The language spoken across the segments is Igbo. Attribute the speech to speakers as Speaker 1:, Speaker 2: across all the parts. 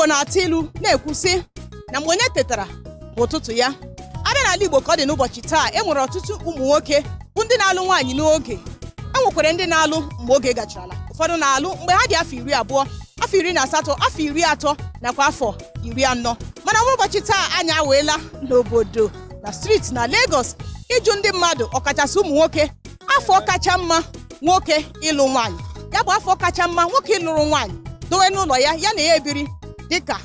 Speaker 1: Igbo na-atụ ilu na-ekwu sị na mgbe onye tetara bụ ụtụtụ ya. Abịa n'ala Igbo ka ọ dị n'ụbọchị taa, e nwere ọtụtụ ụmụ nwoke bụ ndị na-alụ nwaanyị n'oge. E nwekwara ndị na-alụ mgbe oge gacharala. Ụfọdụ na-alụ mgbe ha dị afọ 20, afọ 18, afọ 30 nakwa afọ 40. Mana ụbọchị taa anyị aweela n'obodo na steeti na Lagos ịjụ ndị mmadụ, ọkachasị ụmụ nwoke, afọ kacha mma nwoke ịlụ nwaanyị. Ya bụ afọ kacha mma nwoke ịlụrụ nwaanyị dowe n'ụlọ ya, ya na ya ebiri dịka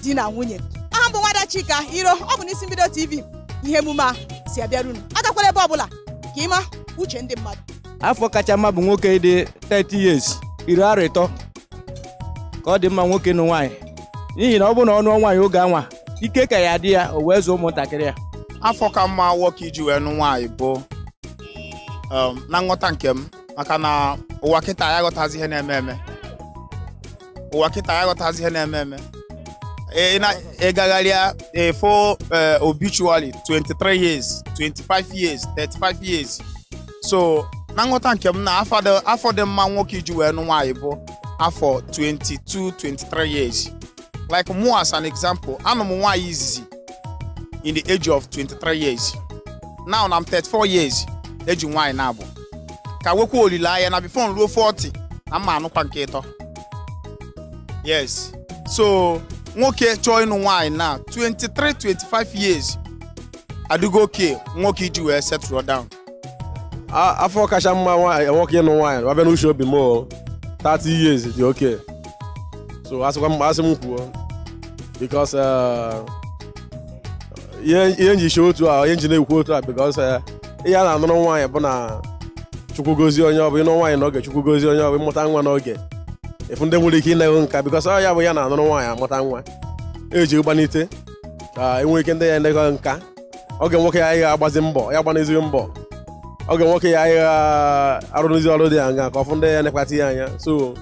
Speaker 1: di na nwunye. Aha m bụ Nwada Chika Iro, ọ bụ n'Isi Mbido TV ihe emume a si abịara unu. Agakwala ebe ọbụla ka ịma uche ndị mmadụ.
Speaker 2: Afọ kacha mma bụ nwoke dị 30 years, 30 ka ọ dị mma nwoke nụ nwaanyị, n'ihi na ọ bụ na ọ nụọ nwaanyị oge anwa ike ka ya dị ya, o wee zụọ ụmụntakịrị ya.
Speaker 3: Afọ ka mma nwoke iji wee nụ nwaanyị bụ na nghọta nke m, maka na ụwa kịta ya ghọtazi ihe na-eme eme. Ụwa kịta ya ghọtazi ihe na-eme eme. Ịgagharịa efo obituary 23 years, 25 years, 35 years. So na nghọta nke m, na afọ dị mma nwoke iji wee nụ nwaanyị bụ afọ 22, 23 years. Like me as an example, anọ m nwaanyị izizi in the age of 23 years. Now I'm 34 years, eji nwaanyị na-abụ. Ka wekwa olileanya na before ruo 40, na mma anụkwa nke ịtọ. Yes. So nwoke chọọ ịnụ nwaanyị na 23, 25 years adịgo oke nwoke iji wee settle down.
Speaker 4: Afọ kacha mma nwoke ịnụ nwaanyị wabịa n'uche obi m 30 years dị oke. So asị m kwuo because ihe njichi otu a, ihe nji na-ekwu otu a because ihe a na-anụrụ nwaanyị bụ na Chukwu gozie onye ọ bụ ịnụ nwaanyị n'oge, Chukwu gozie onye ọ bụ ịmụta nwa n'oge. Efu ndị nwere ike ịna-ewe nka because ya bụ ya na-anụrụ nwaanyị amụta nwa, eji gbanite ka enwere ike ndị ya enekọ nka. Oge nwoke ya ihe agbazi mbọ, ya gbanezighi mbọ. Oge nwoke ya ihe arụrụzi ọrụ dị anya ka ọfụ ndị ya nekwata ya anya. So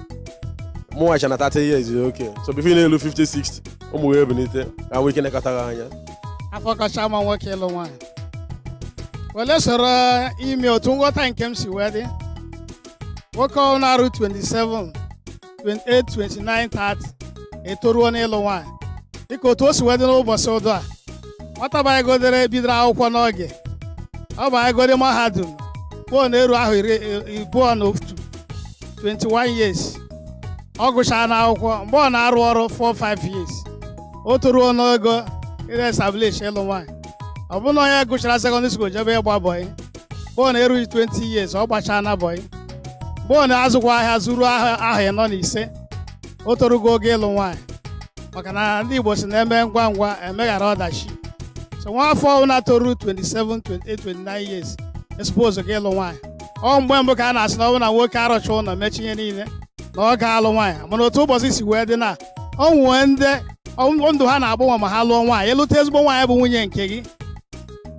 Speaker 4: mụnwacha na 30 years oke. So bifo na-elu 50, 60 ụmụ wee benite ka nwee ike nekọta ha anya.
Speaker 5: Afọ kacha mma nwoke ịlụ nwaanyị wele soro ime otu nghọta nke m si wee dị. Nwoke ọ na-arụ 27, 28, 29, 30 etoruo n'ịlụ nwaanyị dịka otu o si wee dị n'ụbọchị ụdụ a. Nwata banyegodere bidoro akwụkwọ n'oge, ọ banyegode mahadum bụ na-eru ahụ 21 years. Ọ gụchara n'akwụkwọ mgbe ọ na-arụ ọrụ 4-5 years, o toruo n'ogo establish ịlụ nwaanyị. Ọ bụ na onye gụchara secondary school jebe ịgba bọyị, mgbe ọ na-erughị 20 years ọ gbachaa na bọyị. Mgbe ọ na-azụkwa ahịa zuru ahụ 45, o torugo oge ịlụ nwaanyị, maka na ndị Igbo si na-eme ngwa ngwa emeghara ọdachi. So nwa afọ na toru 27, 28, 29 years esupose ga ịlụ nwaanyị. Ọ mgbe mbụ ka a na-asị na ọ bụ na nwoke arụcha ụlọ mechi ihe niile na ọ ga-alụ nwaanyị. Mana otu ụbọchị si wee dị na ọ nwee ndị ndụ ha na-agbanwe ma ha lụọ nwaanyị. Ịlụta ezigbo nwaanyị bụ nwunye nke gị,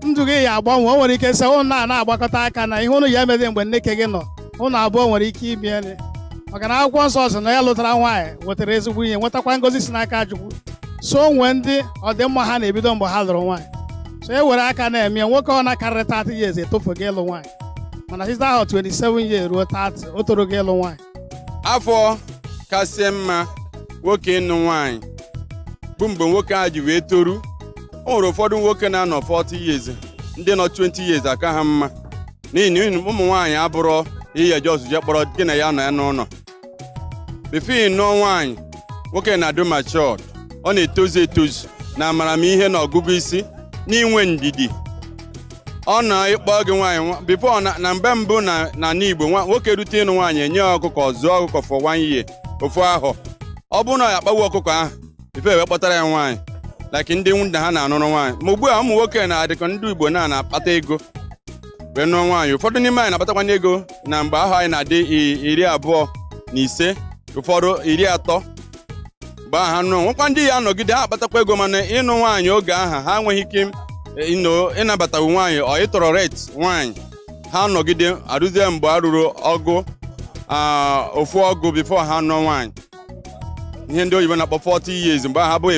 Speaker 5: ndụ gị ya agbanwe. O nwere ike sị ụnụ na-agbakọta aka na ihe ụnụ ya emede mgbe nneke gị nọ, ụnụ abụọ nwere ike ibiele. Maka na akwụkwọ nsọ sị na ya lụtara nwaanyị nwetara ezigbo ihe, nwetakwa ngọzi si n'aka Chukwu. So nwee ndị ọdịmma ha na-ebido mgbe ha lụrụ nwaanyị. So e were aka na-eme nwoke ọ na-akarịrị 30 years etofu gị ịlụ nwaanyị, mana site ahụ 27 years ruo 30 o toro gị ịlụ nwaanyị.
Speaker 6: Afọ kasị mma nwoke ịnụ nwaanyị bụ mgbe nwoke a ji wee toru. O nwere ụfọdụ nwoke na-anọ 40 years, ndị nọ 20 years aka ha mma, n'ihi na ụmụ nwaanyị abụrụ ihe Jos je kpọrọ gị na ya nọ ya n'ụlọ. Before ịnụọ nwaanyị, nwoke na-adị matured, ọ na-etozu etozu na amamihe na ọgụgụ isi n'inwe ndidi. Ọ na-ịkpọ gị nwaanyị before na mgbe mbụ na n'Igbo nwoke rute ịnụ nwaanyị enye ọkụkọ, zụọ ọkụkọ for 1 year ofu ahụ. Ọ bụrụ na ya akpawu ọkụkọ ahụ before wee kpọtara ya nwaanyị like ndị nwunye ha na-anụrụ nwaanyị. Ma ugbu a ụmụ nwoke na-adịkọ ndị Igbo na-akpata ego wee nụọ nwaanyị. Ụfọdụ n'ime anyị na-akpatakwana ego na mgbe ahụ anyị na-adị 25, ụfọdụ 30. Mgbe ahụ ha nụọ nwekwa ndị ya anọgide ha akpatakwa ego, mana ịnụ nwaanyị oge ahụ ha enweghị ike ịnabatawu nwaanyị ọ ịtọrọ rate nwaanyị. Ha nọgide arụzie mgbe a ruru ofu ọgụ before ha nụọ nwaanyị. Ihe ndị oyibo na-akpọ 40 years, mgbe ha bụ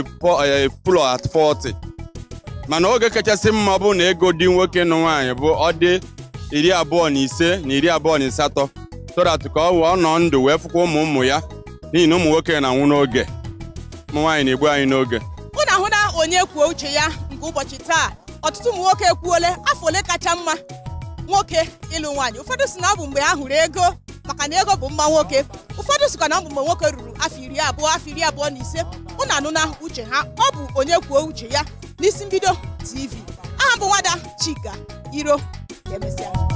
Speaker 6: full at 40. Mana oge kachasị mma ọ bụ na ego dị nwoke nụ nwaanyị bụ ọ dị 25 na 28, so that ka ọ nọ ndụ wee fụkwa ụmụ ya, n'ihi na ụmụ nwoke na-anwụ n'oge. ụmụ nwaanyị na-egbu anyị n'oge.
Speaker 1: Unu ahụ na onye kwuo uche ya nke ụbọchị taa, ọtụtụ ụmụ nwoke ekwuole afọ ole kacha mma nwoke ịlụ nwaanyị. Ụfọdụ si na ọ bụ mgbe ha hụrụ ego, maka na ego bụ mma nwoke. Ụfọdụ sịkwa na ọ bụ mgbe nwoke ruru afọ 20, afọ 25. Unu anụ na uche ha. Ọ bụ onye kwuo uche ya n'isi mbido TV. Aha bụ Nwada Chika Iro. Emesịa.